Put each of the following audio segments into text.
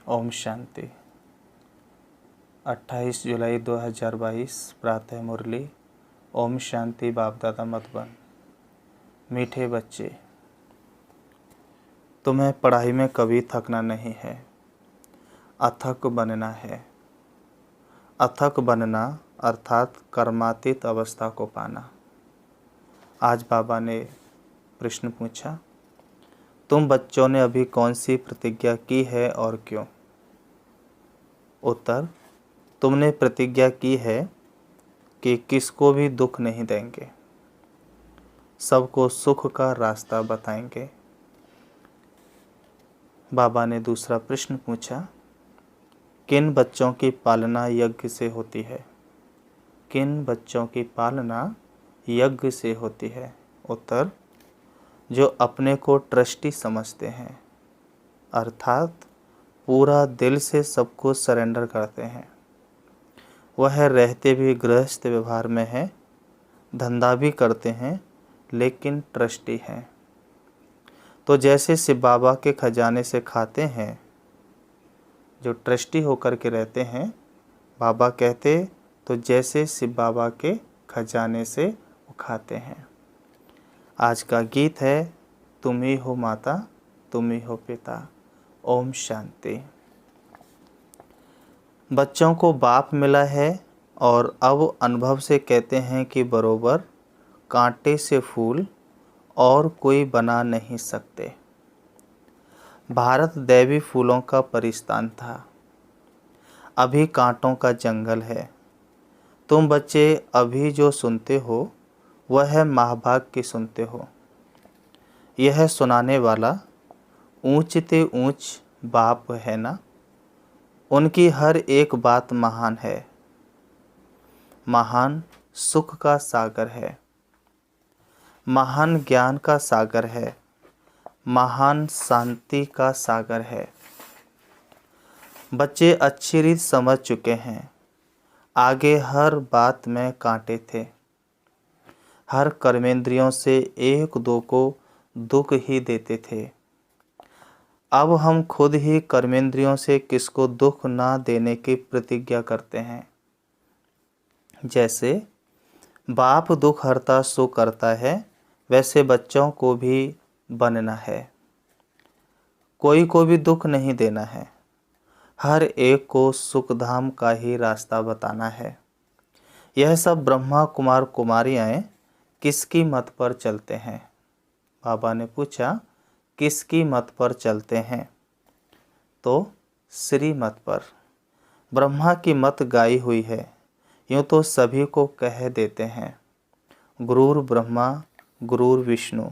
ओम शांति। 28 जुलाई 2022 प्रातः मुरली। ओम शांति। बाप दादा मधुबन। मीठे बच्चे, तुम्हें पढ़ाई में कभी थकना नहीं है, अथक बनना है। अथक बनना अर्थात कर्मातीत अवस्था को पाना। आज बाबा ने प्रश्न पूछा, तुम बच्चों ने अभी कौन सी प्रतिज्ञा की है और क्यों? उत्तर, तुमने प्रतिज्ञा की है कि किसको भी दुख नहीं देंगे, सबको सुख का रास्ता बताएंगे। बाबा ने दूसरा प्रश्न पूछा, किन बच्चों की पालना यज्ञ से होती है? किन बच्चों की पालना यज्ञ से होती है? उत्तर, जो अपने को ट्रस्टी समझते हैं, अर्थात पूरा दिल से सबको सरेंडर करते हैं। वह रहते भी गृहस्थ व्यवहार में है, धंधा भी करते हैं, लेकिन ट्रस्टी हैं। तो जैसे शिव बाबा के खजाने से खाते हैं, जो ट्रस्टी होकर के रहते हैं, बाबा कहते तो जैसे शिव बाबा के खजाने से वो खाते हैं। आज का गीत है, तुम ही हो माता, तुम ही हो पिता। ओम शांति। बच्चों को बाप मिला है और अब अनुभव से कहते हैं कि बरोबर कांटे से फूल और कोई बना नहीं सकते। भारत दैवी फूलों का परिस्तान था, अभी कांटों का जंगल है। तुम बच्चे अभी जो सुनते हो वह महाभाग की सुनते हो। यह सुनाने वाला ऊंचते ऊंच बाप है ना, उनकी हर एक बात महान है। महान सुख का सागर है, महान ज्ञान का सागर है, महान शांति का सागर है। बच्चे अच्छी रीत समझ चुके हैं, आगे हर बात में कांटे थे। हर कर्मेंद्रियों से एक दो को दुख ही देते थे। अब हम खुद ही कर्मेंद्रियों से किसको दुख ना देने की प्रतिज्ञा करते हैं। जैसे बाप दुख हरता सो करता है, वैसे बच्चों को भी बनना है। कोई को भी दुख नहीं देना है, हर एक को सुखधाम का ही रास्ता बताना है। यह सब ब्रह्मा कुमार कुमारियाँ किसकी मत पर चलते हैं? बाबा ने पूछा, किसकी मत पर चलते हैं? तो श्री मत पर। ब्रह्मा की मत गाई हुई है, यूँ तो सभी को कह देते हैं, गुरुर ब्रह्मा गुरुर विष्णु,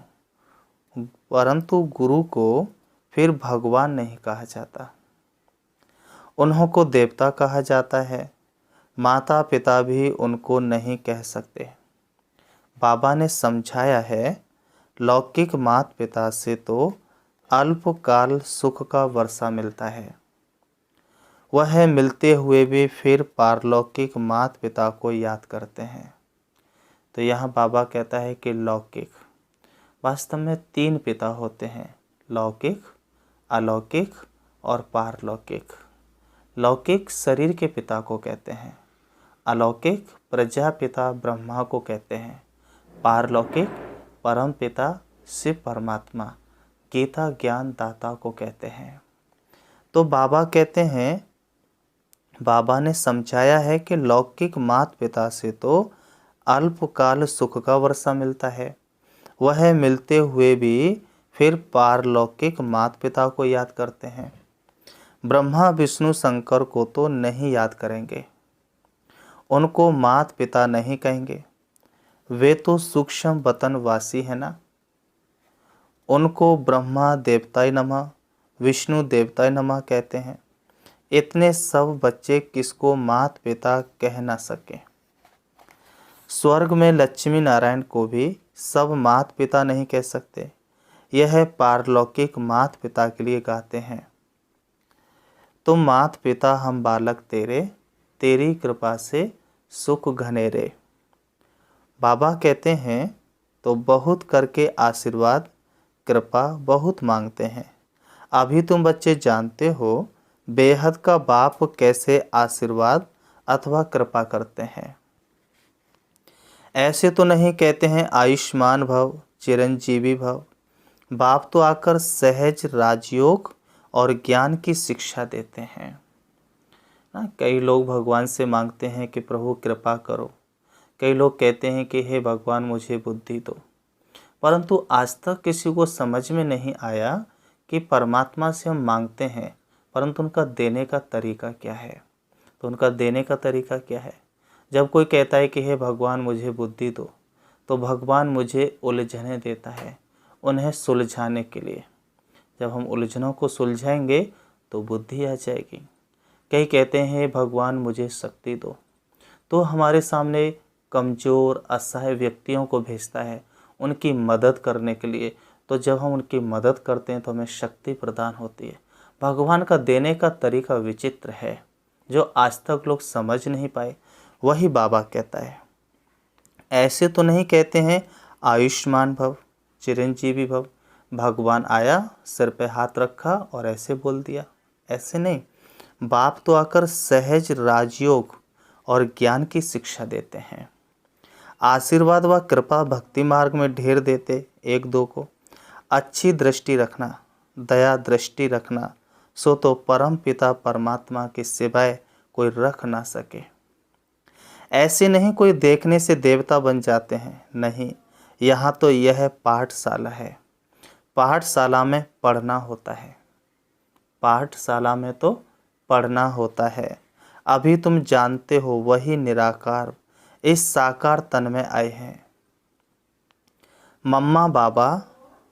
परंतु गुरु को फिर भगवान नहीं कहा जाता, उन्हों को देवता कहा जाता है। माता पिता भी उनको नहीं कह सकते। बाबा ने समझाया है, लौकिक माता पिता से तो अल्पकाल सुख का वर्षा मिलता है, वह मिलते हुए भी फिर पारलौकिक माता पिता को याद करते हैं। तो यहाँ बाबा कहता है कि लौकिक, वास्तव में तीन पिता होते हैं, लौकिक, अलौकिक और पारलौकिक। लौकिक शरीर के पिता को कहते हैं, अलौकिक प्रजापिता ब्रह्मा को कहते हैं, पारलौकिक परम पिता शिव परमात्मा गीता ज्ञान दाता को कहते हैं। तो बाबा कहते हैं, बाबा ने समझाया है कि लौकिक माता पिता से तो अल्पकाल सुख का वर्षा मिलता है, वह मिलते हुए भी फिर पारलौकिक माता पिता को याद करते हैं। ब्रह्मा विष्णु शंकर को तो नहीं याद करेंगे, उनको माता पिता नहीं कहेंगे, वे तो सूक्ष्म वतन वासी है ना। उनको ब्रह्मा देवताय नमः, विष्णु देवताय नमः कहते हैं। इतने सब बच्चे किसको माता पिता कह ना सके। स्वर्ग में लक्ष्मी नारायण को भी सब माता पिता नहीं कह सकते, यह पारलौकिक माता पिता के लिए गाते हैं। तुम माता पिता हम बालक तेरे, तेरी कृपा से सुख घनेरे। बाबा कहते हैं तो बहुत करके आशीर्वाद कृपा बहुत मांगते हैं। अभी तुम बच्चे जानते हो बेहद का बाप कैसे आशीर्वाद अथवा कृपा करते हैं। ऐसे तो नहीं कहते हैं आयुष्मान भव, चिरंजीवी भव। बाप तो आकर सहज राजयोग और ज्ञान की शिक्षा देते हैं ना। कई लोग भगवान से मांगते हैं कि प्रभु कृपा करो, कई लोग कहते हैं कि हे भगवान मुझे बुद्धि दो, परंतु आज तक किसी को समझ में नहीं आया कि परमात्मा से हम मांगते हैं, परंतु उनका देने का तरीका क्या है। तो उनका देने का तरीका क्या है। जब कोई कहता है कि हे भगवान मुझे बुद्धि दो, तो भगवान मुझे उलझने देता है उन्हें सुलझाने के लिए। जब हम उलझनों को सुलझाएंगे तो बुद्धि आ जाएगी। कई कहते हैं हे भगवान मुझे शक्ति दो, तो हमारे सामने कमज़ोर असहाय व्यक्तियों को भेजता है उनकी मदद करने के लिए। तो जब हम उनकी मदद करते हैं तो हमें शक्ति प्रदान होती है। भगवान का देने का तरीका विचित्र है, जो आज तक लोग समझ नहीं पाए। वही बाबा कहता है। ऐसे तो नहीं कहते हैं आयुष्मान भव, चिरंजीवी भव। भगवान आया, सिर पे हाथ रखा और ऐसे बोल दिया, ऐसे नहीं। बाप तो आकर सहज राजयोग और ज्ञान की शिक्षा देते हैं। आशीर्वाद व कृपा भक्ति मार्ग में ढेर देते एक दो को। अच्छी दृष्टि रखना, दया दृष्टि रखना, सो तो परम पिता परमात्मा के सिवाय कोई रख ना सके। ऐसे नहीं कोई देखने से देवता बन जाते हैं, नहीं। यहाँ तो यह पाठशाला है। पाठशाला में पढ़ना होता है। पाठशाला में तो पढ़ना होता है। अभी तुम जानते हो वही निराकार इस साकार तन में आए हैं। मम्मा बाबा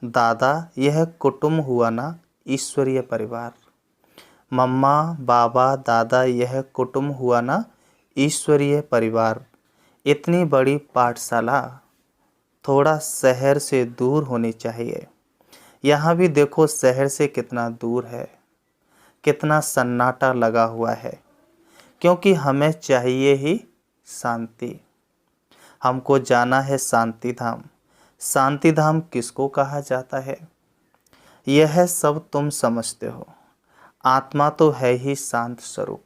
दादा यह कुटुंब हुआ ना ईश्वरीय परिवार। मम्मा बाबा दादा यह कुटुंब हुआ ना ईश्वरीय परिवार। इतनी बड़ी पाठशाला थोड़ा शहर से दूर होनी चाहिए। यहाँ भी देखो शहर से कितना दूर है, कितना सन्नाटा लगा हुआ है, क्योंकि हमें चाहिए ही शांति। हमको जाना है शांति धाम। शांति धाम किसको कहा जाता है, यह सब तुम समझते हो। आत्मा तो है ही शांत स्वरूप।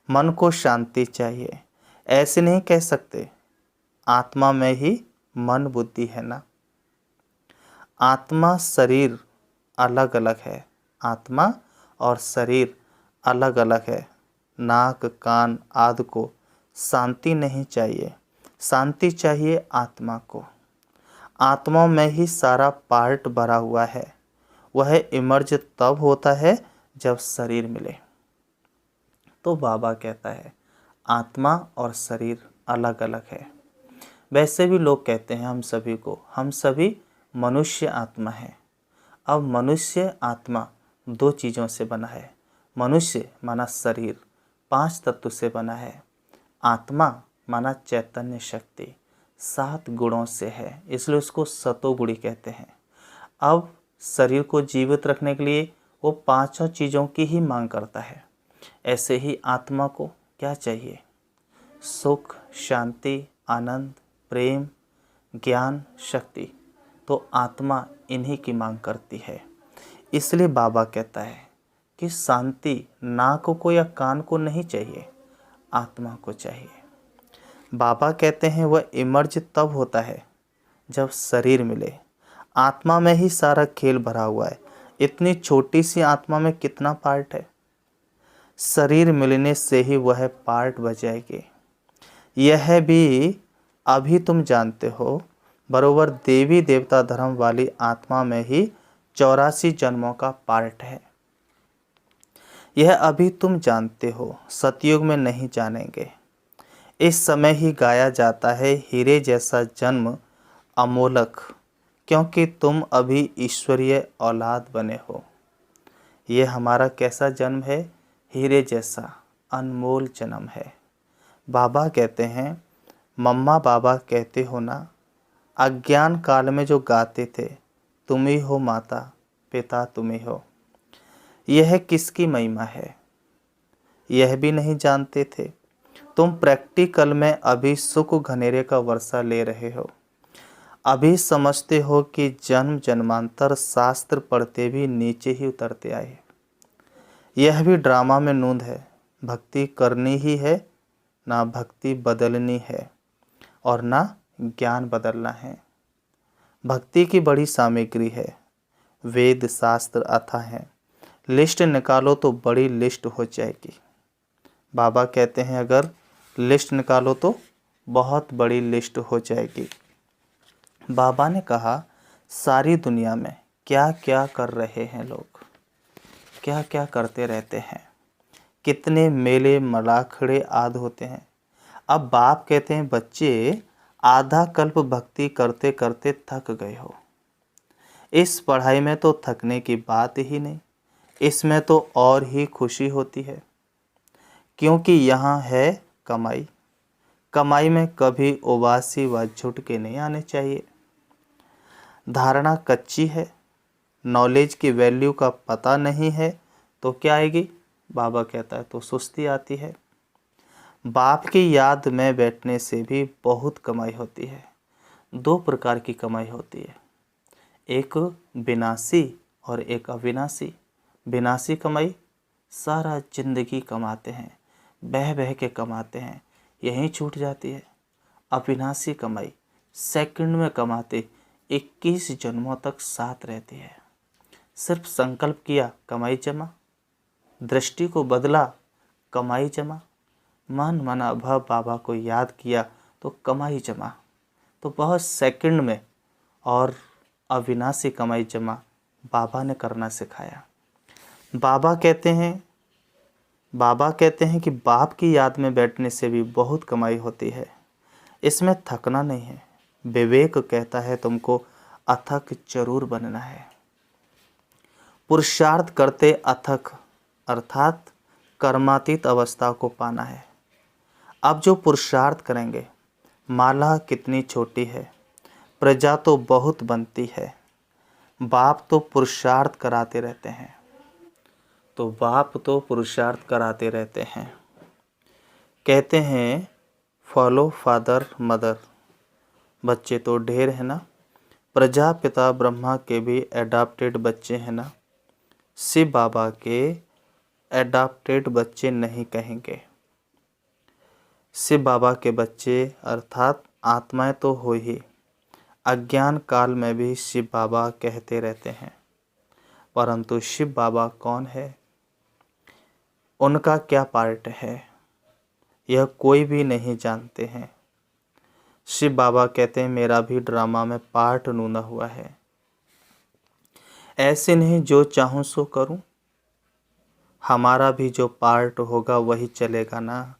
मन को शांति चाहिए। ऐसे नहीं कह सकते आत्मा में ही मन बुद्धि है ना। आत्मा शरीर अलग अलग है। आत्मा और शरीर अलग अलग है। नाक कान आदि को शांति नहीं चाहिए, शांति चाहिए आत्मा को। आत्मा में ही सारा पार्ट भरा हुआ है। वह इमर्ज तब होता है जब शरीर मिले। तो बाबा कहता है आत्मा और शरीर अलग अलग है। वैसे भी लोग कहते हैं हम सभी मनुष्य आत्मा है। अब मनुष्य आत्मा दो चीज़ों से बना है। मनुष्य माना शरीर 5 तत्व से बना है। आत्मा माना चैतन्य शक्ति 7 गुणों से है, इसलिए उसको सतोगुणी कहते हैं। अब शरीर को जीवित रखने के लिए वो 5 चीज़ों की ही मांग करता है। ऐसे ही आत्मा को क्या चाहिए, सुख शांति आनंद प्रेम ज्ञान शक्ति। तो आत्मा इन्हीं की मांग करती है। इसलिए बाबा कहता है कि शांति नाक को या कान को नहीं चाहिए, आत्मा को चाहिए। बाबा कहते हैं वह इमर्ज तब होता है जब शरीर मिले। आत्मा में ही सारा खेल भरा हुआ है। इतनी छोटी सी आत्मा में कितना पार्ट है। शरीर मिलने से ही वह पार्ट बजाएगी। यह भी अभी तुम जानते हो, बरोबर देवी देवता धर्म वाली आत्मा में ही 84 जन्मों का पार्ट है। यह अभी तुम जानते हो, सतयुग में नहीं जानेंगे। इस समय ही गाया जाता है हीरे जैसा जन्म अमोलक, क्योंकि तुम अभी ईश्वरीय औलाद बने हो। यह हमारा कैसा जन्म है, हीरे जैसा अनमोल जन्म है। बाबा कहते हैं मम्मा बाबा कहते हो ना, अज्ञान काल में जो गाते थे तुम ही हो माता पिता तुम ही हो। यह किसकी महिमा है, यह भी नहीं जानते थे। तुम प्रैक्टिकल में अभी सुख घनेरे का वर्षा ले रहे हो। अभी समझते हो कि जन्म जन्मांतर शास्त्र पढ़ते भी नीचे ही उतरते आए। यह भी ड्रामा में नूंद है। भक्ति करनी ही है, ना भक्ति बदलनी है और ना ज्ञान बदलना है। भक्ति की बड़ी सामग्री है, वेद शास्त्र अथाह है। लिस्ट निकालो तो बड़ी लिस्ट हो जाएगी। बाबा कहते हैं अगर लिस्ट निकालो तो बहुत बड़ी लिस्ट हो जाएगी। बाबा ने कहा सारी दुनिया में क्या क्या कर रहे हैं लोग, क्या क्या करते रहते हैं, कितने मेले मलाखड़े आदि होते हैं। अब बाप कहते हैं बच्चे आधा कल्प भक्ति करते करते थक गए हो। इस पढ़ाई में तो थकने की बात ही नहीं, इसमें तो और ही खुशी होती है, क्योंकि यहाँ है कमाई। कमाई में कभी उबासी व झुटके नहीं आने चाहिए। धारणा कच्ची है, नॉलेज की वैल्यू का पता नहीं है तो क्या आएगी? बाबा कहता है तो सुस्ती आती है। बाप की याद में बैठने से भी बहुत कमाई होती है। दो प्रकार की कमाई होती है, एक विनाशी और एक अविनाशी। विनाशी कमाई सारा जिंदगी कमाते हैं, बह बह के कमाते हैं, यहीं छूट जाती है। अविनाशी कमाई सेकंड में कमाते 21 जन्मों तक साथ रहती है। सिर्फ संकल्प किया कमाई जमा, दृष्टि को बदला कमाई जमा, मन मना भव बाबा को याद किया तो कमाई जमा, तो बहुत सेकंड में। और अविनाशी कमाई जमा बाबा ने करना सिखाया। बाबा कहते हैं कि बाप की याद में बैठने से भी बहुत कमाई होती है, इसमें थकना नहीं है। विवेक कहता है तुमको अथक जरूर बनना है। पुरुषार्थ करते अथक अर्थात कर्मातीत अवस्था को पाना है। अब जो पुरुषार्थ करेंगे, माला कितनी छोटी है, प्रजा तो बहुत बनती है। बाप तो पुरुषार्थ कराते रहते हैं, कहते हैं फॉलो फादर मदर। बच्चे तो ढेर है ना, प्रजापिता ब्रह्मा के भी एडाप्टेड बच्चे हैं ना। शिव बाबा के एडाप्टेड बच्चे नहीं कहेंगे, शिव बाबा के बच्चे अर्थात आत्माएं तो हो ही। अज्ञान काल में भी शिव बाबा कहते रहते हैं, परंतु शिव बाबा कौन है, उनका क्या पार्ट है, यह कोई भी नहीं जानते हैं। शिव बाबा कहते हैं मेरा भी ड्रामा में पार्ट नूना हुआ है। ऐसे नहीं जो चाहूँ सो करूँ, हमारा भी जो पार्ट होगा वही चलेगा ना।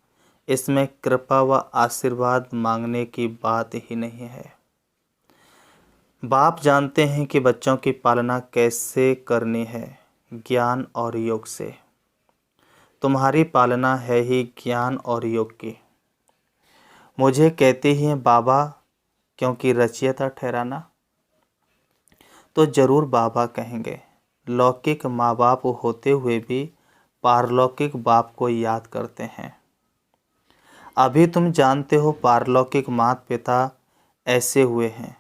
इसमें कृपा व आशीर्वाद मांगने की बात ही नहीं है। बाप जानते हैं कि बच्चों की पालना कैसे करनी है, ज्ञान और योग से। तुम्हारी पालना है ही ज्ञान और योग की। मुझे कहते ही हैं बाबा क्योंकि रचयिता ठहराना, तो जरूर बाबा कहेंगे। लौकिक माँ बाप होते हुए भी पारलौकिक बाप को याद करते हैं। अभी तुम जानते हो पारलौकिक माता पिता ऐसे हुए हैं,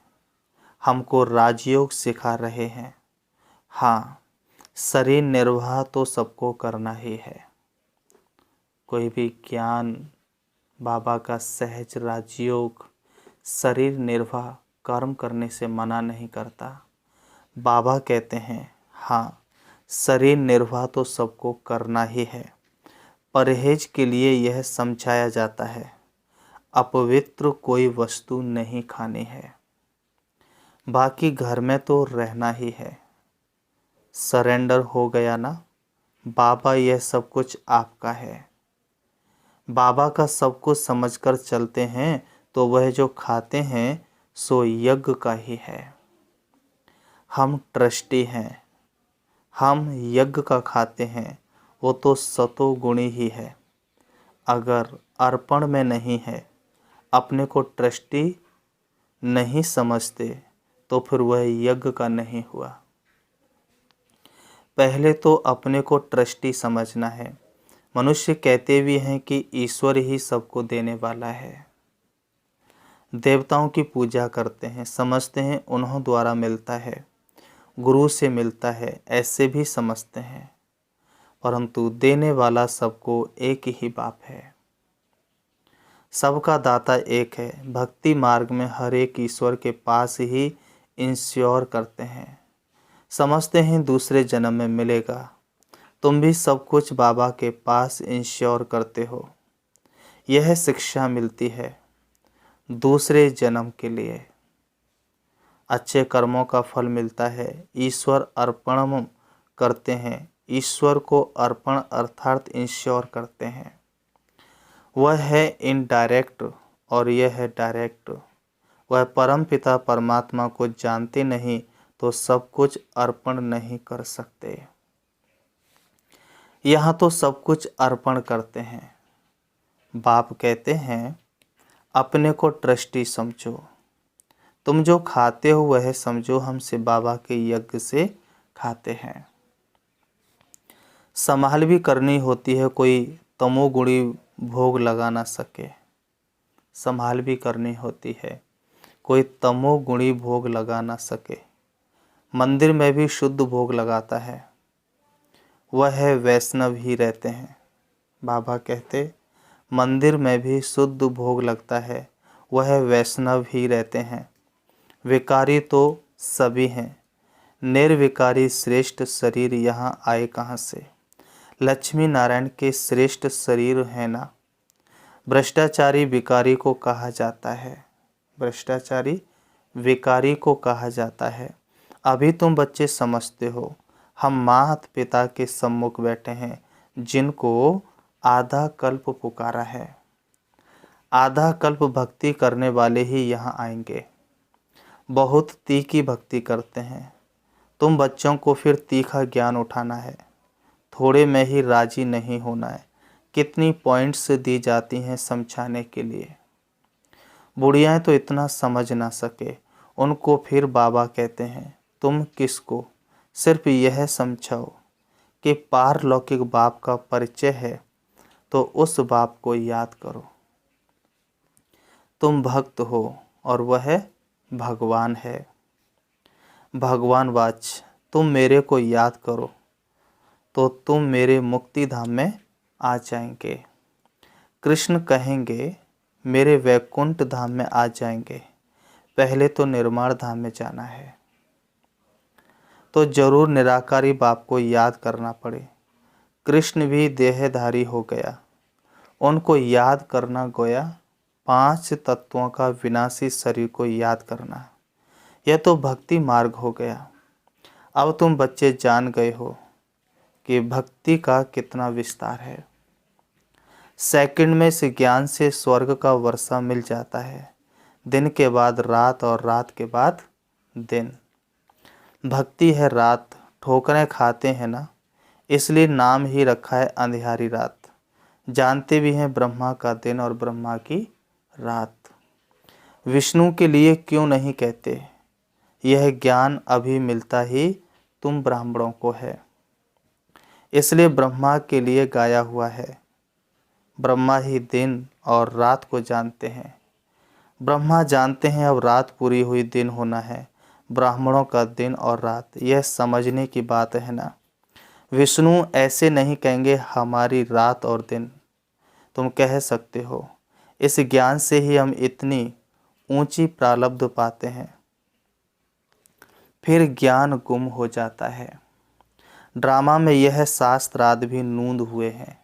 हमको राजयोग सिखा रहे हैं। हाँ, शरीर निर्वाह तो सबको करना ही है। कोई भी ज्ञान बाबा का सहज राजयोग शरीर निर्वाह कर्म करने से मना नहीं करता। बाबा कहते हैं हाँ, शरीर निर्वाह तो सबको करना ही है। परहेज के लिए यह समझाया जाता है, अपवित्र कोई वस्तु नहीं खानी है, बाकी घर में तो रहना ही है। सरेंडर हो गया ना बाबा, यह सब कुछ आपका है। बाबा का सब कुछ समझकर चलते हैं तो वह जो खाते हैं सो यज्ञ का ही है। हम ट्रस्टी हैं, हम यज्ञ का खाते हैं, वो तो सतो गुणी ही है। अगर अर्पण में नहीं है, अपने को ट्रस्टी नहीं समझते तो फिर वह यज्ञ का नहीं हुआ। पहले तो अपने को ट्रस्टी समझना है। मनुष्य कहते भी हैं कि ईश्वर ही सबको देने वाला है। देवताओं की पूजा करते हैं, समझते हैं उन्हों द्वारा मिलता है, गुरु से मिलता है, ऐसे भी समझते हैं। परंतु देने वाला सबको एक ही बाप है। सबका दाता एक है। भक्ति मार्ग में हर एक ईश्वर के पास ही इंश्योर करते हैं, समझते हैं दूसरे जन्म में मिलेगा। तुम भी सब कुछ बाबा के पास इंश्योर करते हो। यह शिक्षा मिलती है दूसरे जन्म के लिए। अच्छे कर्मों का फल मिलता है। ईश्वर अर्पण करते हैं। ईश्वर को अर्पण अर्थात इंश्योर करते हैं। वह है इनडायरेक्ट और यह है डायरेक्ट। वह परम पिता परमात्मा को जानते नहीं तो सब कुछ अर्पण नहीं कर सकते। यहाँ तो सब कुछ अर्पण करते हैं। बाप कहते हैं अपने को ट्रस्टी समझो। तुम जो खाते हो वह समझो हमसे बाबा के यज्ञ से खाते हैं। संभाल भी करनी होती है, कोई तमोगुणी भोग लगा ना सके। संभाल भी करनी होती है, कोई तमोगुणी भोग लगा ना सके। मंदिर में भी शुद्ध भोग लगाता है, वह वैष्णव ही रहते हैं। बाबा कहते मंदिर में भी शुद्ध भोग लगता है, वह वैष्णव ही रहते हैं। विकारी तो सभी हैं, निर्विकारी श्रेष्ठ शरीर यहाँ आए कहाँ से। लक्ष्मी नारायण के श्रेष्ठ शरीर है ना। भ्रष्टाचारी विकारी को कहा जाता है। भ्रष्टाचारी विकारी को कहा जाता है। अभी तुम बच्चे समझते हो, हम माता पिता के सम्मुख बैठे हैं जिनको आधा कल्प पुकारा है। आधा कल्प भक्ति करने वाले ही यहाँ आएंगे। बहुत तीखी भक्ति करते हैं। तुम बच्चों को फिर तीखा ज्ञान उठाना है, थोड़े में ही राजी नहीं होना है। कितनी पॉइंट्स दी जाती हैं समझाने के लिए। बुढ़ियाएँ तो इतना समझ ना सके, उनको फिर बाबा कहते हैं तुम किसको सिर्फ यह समझाओ कि पारलौकिक बाप का परिचय है तो उस बाप को याद करो। तुम भक्त हो और वह भगवान है। भगवान वाच तुम मेरे को याद करो तो तुम मेरे मुक्ति धाम में आ जाएंगे। कृष्ण कहेंगे मेरे वैकुंठ धाम में आ जाएंगे, पहले तो निर्माण धाम में जाना है। तो जरूर निराकारी बाप को याद करना पड़े। कृष्ण भी देहधारी हो गया, उनको याद करना गोया 5 तत्वों का विनाशी शरीर को याद करना। यह तो भक्ति मार्ग हो गया। अब तुम बच्चे जान गए हो कि भक्ति का कितना विस्तार है। सेकंड में से ज्ञान से स्वर्ग का वर्षा मिल जाता है। दिन के बाद रात और रात के बाद दिन। भक्ति है रात, ठोकरें खाते हैं ना, इसलिए नाम ही रखा है अंधियारी रात। जानते भी हैं ब्रह्मा का दिन और ब्रह्मा की रात। विष्णु के लिए क्यों नहीं कहते? यह ज्ञान अभी मिलता ही तुम ब्राह्मणों को है, इसलिए ब्रह्मा के लिए गाया हुआ है। ब्रह्मा ही दिन और रात को जानते हैं। ब्रह्मा जानते हैं अब रात पूरी हुई दिन होना है। ब्राह्मणों का दिन और रात, यह समझने की बात है ना। विष्णु ऐसे नहीं कहेंगे हमारी रात और दिन। तुम कह सकते हो इस ज्ञान से ही हम इतनी ऊंची प्रारब्ध पाते हैं। फिर ज्ञान गुम हो जाता है। ड्रामा में यह शास्त्रार्थ भी नूंद हुए हैं।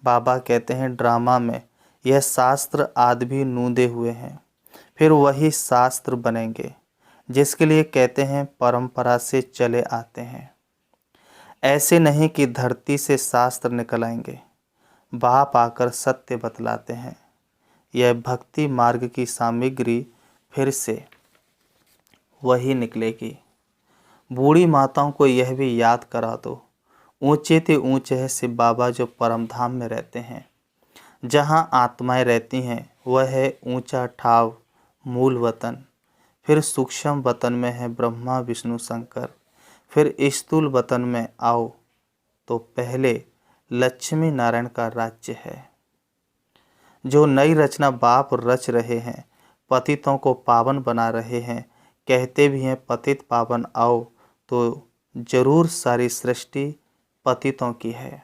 बाबा कहते हैं ड्रामा में यह शास्त्र आदि भी नूंदे हुए हैं। फिर वही शास्त्र बनेंगे जिसके लिए कहते हैं परंपरा से चले आते हैं। ऐसे नहीं कि धरती से शास्त्र निकल आएंगे। बाप आकर सत्य बतलाते हैं। यह भक्ति मार्ग की सामग्री फिर से वही निकलेगी। बूढ़ी माताओं को यह भी याद करा दो, ऊंचे ते ऊंचे है शिव बाबा जो परम धाम में रहते हैं। जहाँ आत्माएं रहती हैं वह है ऊंचा ठाव मूल वतन। फिर सूक्ष्म वतन में है ब्रह्मा विष्णु शंकर। फिर स्थूल वतन में आओ तो पहले लक्ष्मी नारायण का राज्य है। जो नई रचना बाप रच रहे हैं, पतितों को पावन बना रहे हैं। कहते भी हैं पतित पावन आओ, तो जरूर सारी सृष्टि पतितों की है।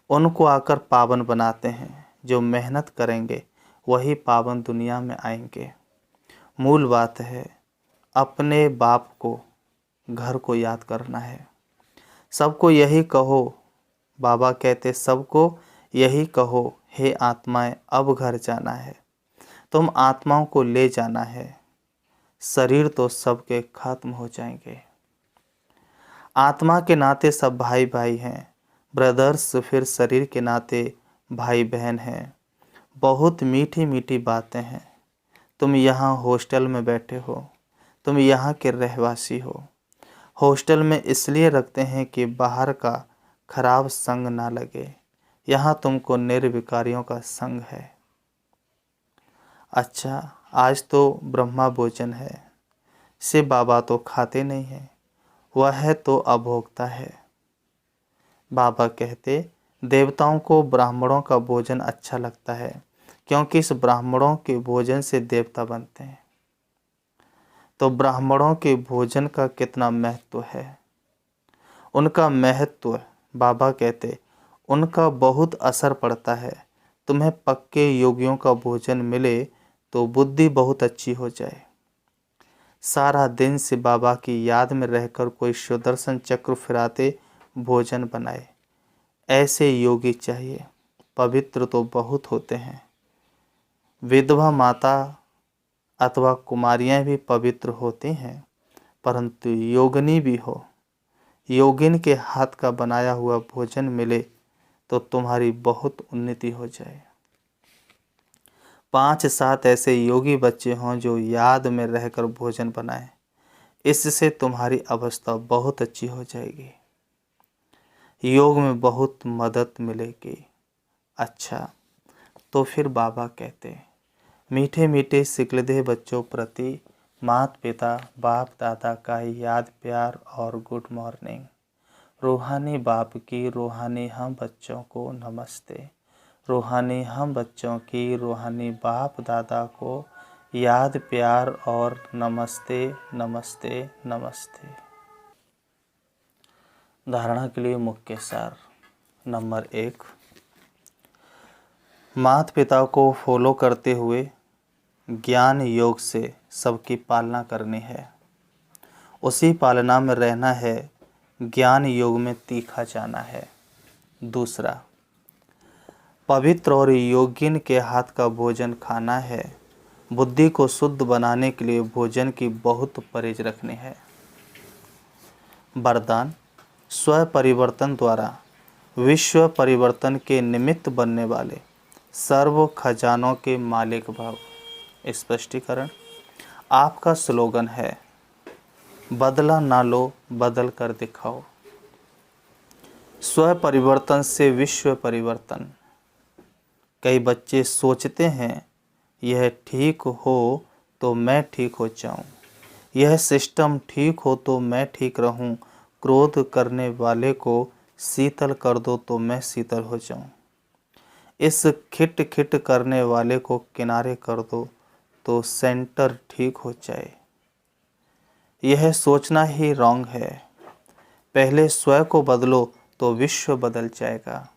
उनको आकर पावन बनाते हैं। जो मेहनत करेंगे वही पावन दुनिया में आएंगे। मूल बात है अपने बाप को, घर को याद करना है। सबको यही कहो, बाबा कहते सबको यही कहो, हे आत्माएं अब घर जाना है। तुम आत्माओं को ले जाना है, शरीर तो सबके खत्म हो जाएंगे। आत्मा के नाते सब भाई भाई हैं, ब्रदर्स, फिर शरीर के नाते भाई बहन हैं। बहुत मीठी मीठी बातें हैं। तुम यहाँ हॉस्टल में बैठे हो, तुम यहाँ के रहवासी हो। हॉस्टल में इसलिए रखते हैं कि बाहर का खराब संग ना लगे। यहाँ तुमको निर्विकारियों का संग है। अच्छा, आज तो ब्रह्मा भोजन है, से बाबा तो खाते नहीं हैं, वह तो अभोक्ता है। बाबा कहते देवताओं को ब्राह्मणों का भोजन अच्छा लगता है, क्योंकि इस ब्राह्मणों के भोजन से देवता बनते हैं। तो ब्राह्मणों के भोजन का कितना महत्व है। उनका महत्व, बाबा कहते उनका बहुत असर पड़ता है। तुम्हें पक्के योगियों का भोजन मिले तो बुद्धि बहुत अच्छी हो जाए। सारा दिन से बाबा की याद में रहकर कोई सुदर्शन चक्र फिराते भोजन बनाए। ऐसे योगी चाहिए। पवित्र तो बहुत होते हैं। विधवा माता अथवा कुमारियां भी पवित्र होती हैं, परंतु योगिनी भी हो, योगिन के हाथ का बनाया हुआ भोजन मिले तो तुम्हारी बहुत उन्नति हो जाए। 5-7 ऐसे योगी बच्चे हों जो याद में रहकर भोजन बनाएं, इससे तुम्हारी अवस्था बहुत अच्छी हो जाएगी। योग में बहुत मदद मिलेगी। अच्छा, तो फिर बाबा कहते मीठे मीठे सिकलदे बच्चों प्रति माता पिता बाप दादा का याद प्यार और गुड मॉर्निंग। रूहानी बाप की रूहानी हम बच्चों को नमस्ते। रूहानी हम बच्चों की रूहानी बाप दादा को याद प्यार और नमस्ते नमस्ते नमस्ते। धारणा के लिए मुख्य सार। नंबर 1, माता पिता को फॉलो करते हुए ज्ञान योग से सबकी पालना करनी है, उसी पालना में रहना है, ज्ञान योग में तीखा जाना है। दूसरा, पवित्र और योगिन के हाथ का भोजन खाना है। बुद्धि को शुद्ध बनाने के लिए भोजन की बहुत परहेज रखनी है। वरदान, स्व परिवर्तन द्वारा विश्व परिवर्तन के निमित्त बनने वाले सर्व खजानों के मालिक भाव। स्पष्टीकरण, आपका स्लोगन है बदला ना लो, बदल कर दिखाओ। स्व परिवर्तन से विश्व परिवर्तन। कई बच्चे सोचते हैं यह ठीक हो तो मैं ठीक हो जाऊं, यह सिस्टम ठीक हो तो मैं ठीक रहूं, क्रोध करने वाले को शीतल कर दो तो मैं शीतल हो जाऊं, इस खिट खिट करने वाले को किनारे कर दो तो सेंटर ठीक हो जाए। यह सोचना ही रॉन्ग है। पहले स्वयं को बदलो तो विश्व बदल जाएगा।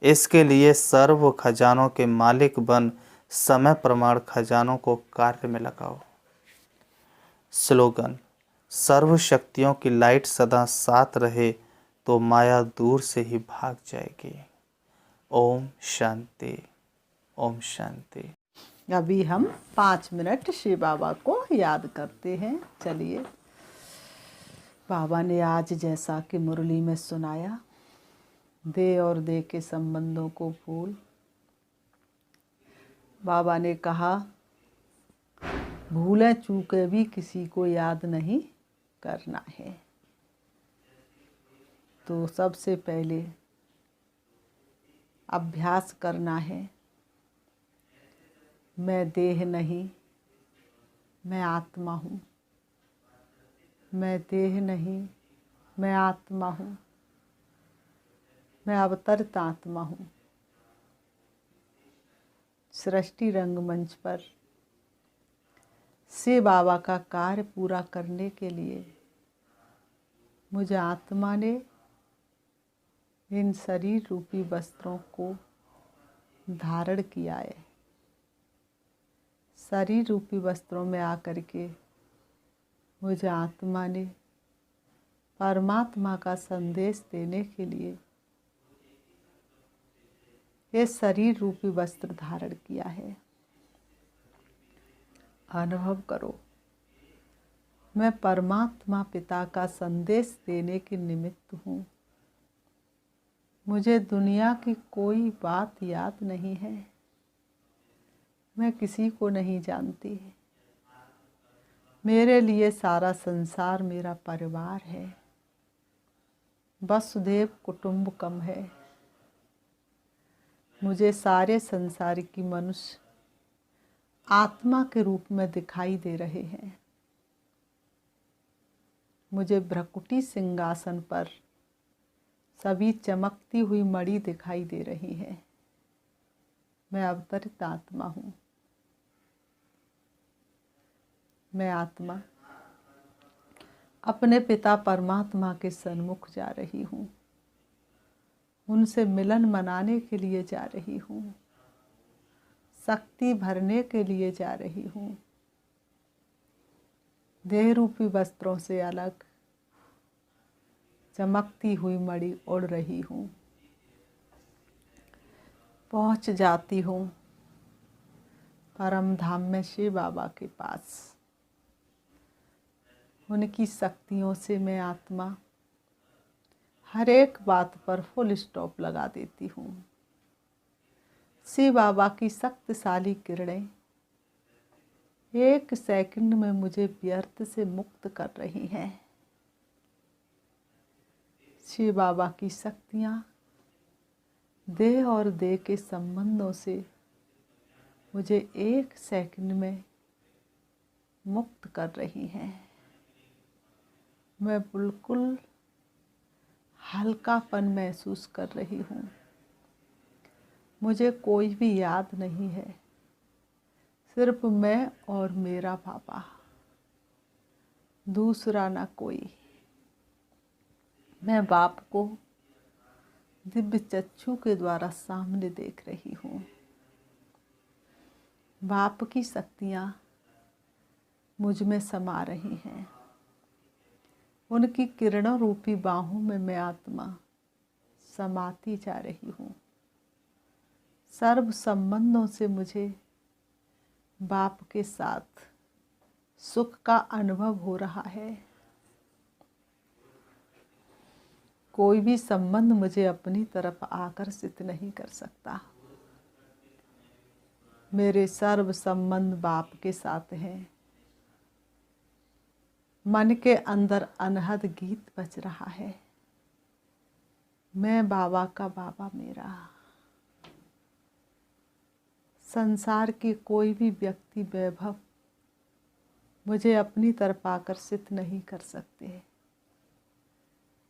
इसके लिए सर्व खजानों के मालिक बन समय प्रमाण खजानों को कार्य में लगाओ। स्लोगन, सर्व शक्तियों की लाइट सदा साथ रहे तो माया दूर से ही भाग जाएगी। ओम शांति, ओम शांति। अभी हम 5 मिनट श्री बाबा को याद करते हैं। चलिए, बाबा ने आज जैसा कि मुरली में सुनाया, दे और दे के संबंधों को भूल। बाबा ने कहा भूलें चूके भी किसी को याद नहीं करना है। तो सबसे पहले अभ्यास करना है, मैं देह नहीं, मैं आत्मा हूँ। मैं देह नहीं, मैं आत्मा हूँ। मैं अवतरित आत्मा हूँ। सृष्टि रंगमंच पर से बाबा का कार्य पूरा करने के लिए मुझे आत्मा ने इन शरीर रूपी वस्त्रों को धारण किया है। शरीर रूपी वस्त्रों में आकर के मुझे आत्मा ने परमात्मा का संदेश देने के लिए ये शरीर रूपी वस्त्र धारण किया है। अनुभव करो, मैं परमात्मा पिता का संदेश देने के निमित्त हूँ। मुझे दुनिया की कोई बात याद नहीं है, मैं किसी को नहीं जानती। मेरे लिए सारा संसार मेरा परिवार है, वसुधैव कुटुंबकम है। मुझे सारे संसार की मनुष्य आत्मा के रूप में दिखाई दे रहे हैं। मुझे भ्रकुटी सिंहासन पर सभी चमकती हुई मणि दिखाई दे रही है। मैं अवतरित आत्मा हूँ। मैं आत्मा अपने पिता परमात्मा के सन्मुख जा रही हूँ। उनसे मिलन मनाने के लिए जा रही हूँ, शक्ति भरने के लिए जा रही हूँ। देह रूपी वस्त्रों से अलग चमकती हुई मणि उड़ रही हूँ। पहुँच जाती हूँ परम धाम में शिव बाबा के पास। उनकी शक्तियों से मैं आत्मा हर एक बात पर फुल स्टॉप लगा देती हूँ। शिव बाबा की शक्तिशाली किरणें एक सेकंड में मुझे व्यर्थ से मुक्त कर रही हैं। शिव बाबा की शक्तियाँ देह और देह के संबंधों से मुझे एक सेकंड में मुक्त कर रही हैं। मैं बिल्कुल हल्कापन महसूस कर रही हूँ। मुझे कोई भी याद नहीं है, सिर्फ मैं और मेरा बाबा, दूसरा ना कोई। मैं बाप को दिव्य चक्षु के द्वारा सामने देख रही हूँ। बाप की शक्तियाँ मुझ में समा रही हैं। उनकी किरणों रूपी बाहों में मैं आत्मा समाती जा रही हूँ। सर्व संबंधों से मुझे बाप के साथ सुख का अनुभव हो रहा है। कोई भी संबंध मुझे अपनी तरफ आकर्षित नहीं कर सकता। मेरे सर्व संबंध बाप के साथ हैं। मन के अंदर अनहद गीत बज रहा है, मैं बाबा का बाबा मेरा। संसार के कोई भी व्यक्ति वैभव मुझे अपनी तरफ आकर्षित नहीं कर सकते।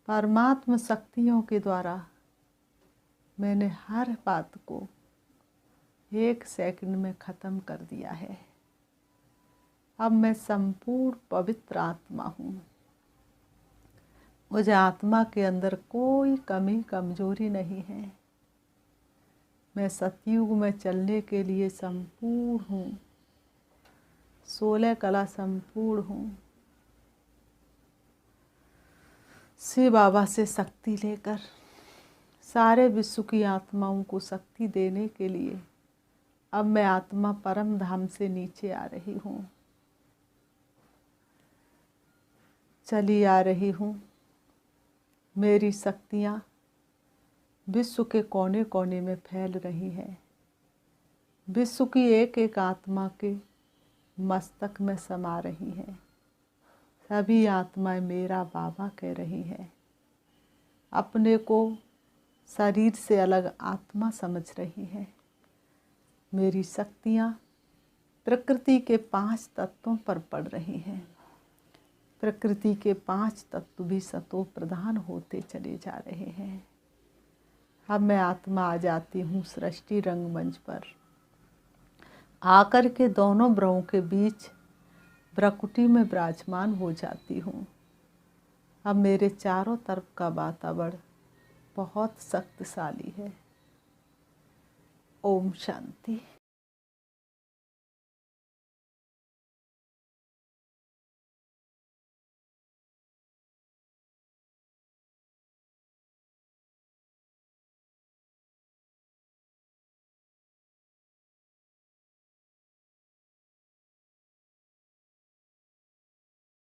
परमात्म शक्तियों के द्वारा मैंने हर बात को एक सेकंड में ख़त्म कर दिया है। अब मैं संपूर्ण पवित्र आत्मा हूँ। मुझे आत्मा के अंदर कोई कमी कमजोरी नहीं है। मैं सतयुग में चलने के लिए संपूर्ण हूँ। 16 कला संपूर्ण हूँ। शिव बाबा से शक्ति लेकर सारे विश्व की आत्माओं को शक्ति देने के लिए अब मैं आत्मा परम धाम से नीचे आ रही हूँ। चली आ रही हूँ। मेरी शक्तियाँ विश्व के कोने कोने में फैल रही हैं। विश्व की एक एक आत्मा के मस्तक में समा रही हैं। सभी आत्माएं मेरा बाबा कह रही हैं। अपने को शरीर से अलग आत्मा समझ रही हैं। मेरी शक्तियाँ प्रकृति के 5 तत्वों पर पड़ रही हैं। प्रकृति के 5 तत्व भी सतो प्रधान होते चले जा रहे हैं। अब मैं आत्मा आ जाती हूँ सृष्टि रंगमंच पर। आकर के दोनों भ्रुओं के बीच भ्रकुटी में विराजमान हो जाती हूँ। अब मेरे चारों तरफ का वातावरण बहुत शक्तिशाली है। ओम शांति।